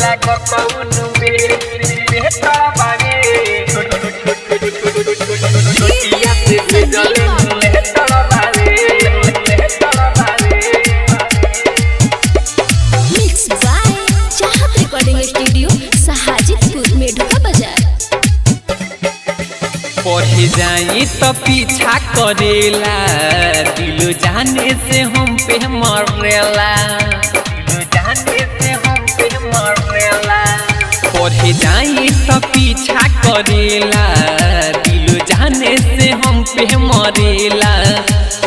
लागत उनु बेटा बावे छोटिया से भेजले लेटा बावे मिक्स बाय चाहत रिकॉर्डिंग स्टूडियो साहाजितपुर मेढुका बाजार। पढ़े जाई तो पीछा करेला दिल जाने से हम पे मरेला पढ़े जाई तो पीछा करेला दिल जाने से हम पे मरेला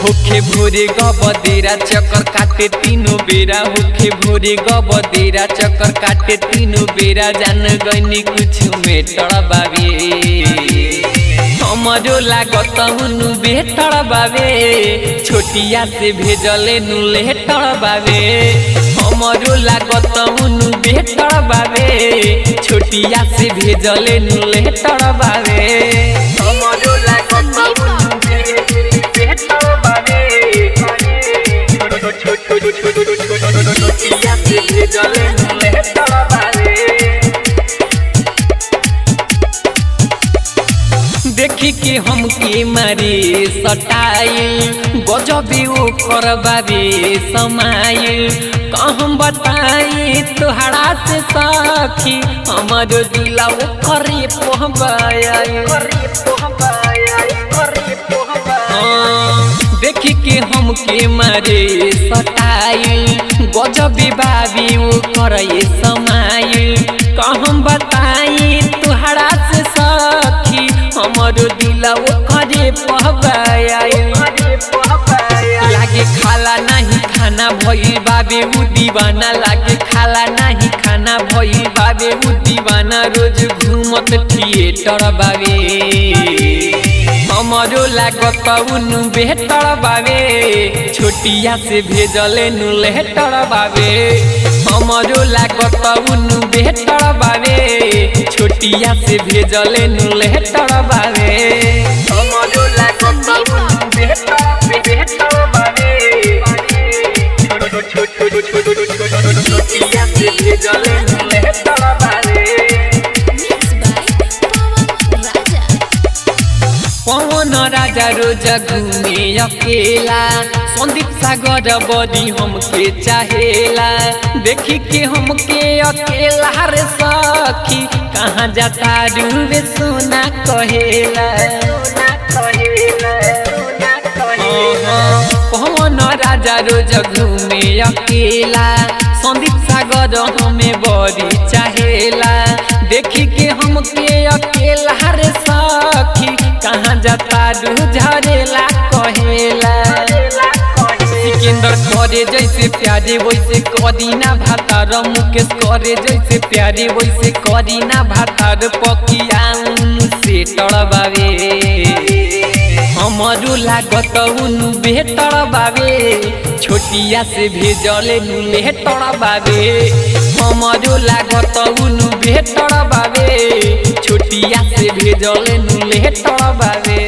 होखे भोरे गबदेरा चक्कर काटे तीनों बेरा होखे भोरे गबदेरा चक्कर काटे तीनों बेरा जान गईनी कुछ में तड़बावे हमरो लागत उनु बेहतर बावे छोटिया से भेजले नुले तड़बावे हमरो लागत उनु बेहतर बावे छोटिया से भेजले नुले तड़बावे हमरो लागत उनु बेहतर बावे छोटिया से भेजले नुले तड़बावे देखी के हम के मारे सटाइल गजबे ओ करबावे समाइल कहम बताई तोहरा से सखी हमर दिला ओ करे पोहबाया देखी के हम के मारे सटाइल गजबे बाबी ओ करे समाइल कहम बताई तोहरा से सखी हमरो दिला वो करे पहबाया लागे खाला नहीं खाना भइल बाबे उ दीवाना लागे खाला नहीं खाना भइल बाबे उ दीवाना रोज घूमत थिएटर बाबे हमरो लागत उनु बेहतर बाबे छोटिया से भेजले नुलेटर बाबे हमरो लागत उनु बेहतर बाबे छोटिया से भेजले नुलेटर बाबे हमरो लागत उनु बेहतर बाबे छोटिया से भेजले नुलेटर बाबे पवन राजा रोज घूमे अकेला संदीप सागर बड़ी हमके चाहेला देखी के हमके अकेला रे सखी कहाँ जाता रूबे सोना कहेला पवन राजा रोज घूमे अकेला संदीप सागर हमें बड़ी चाहेला देखी के हमके अकेला रे सखी कहाँ जाता झरेला कहेला सिकंदर करे जैसे प्यारे वैसे करीना भातार मुकेश करे जैसे प्यारे वैसे करीना भातार पकिया से तड़बावे हमरो लागत उनु बेहतर बावे छोटिया से भेजले नुले तड़बावे हमरो लागत उनु बेहतर बावे छोटिया से भेजले नुले तड़बावे।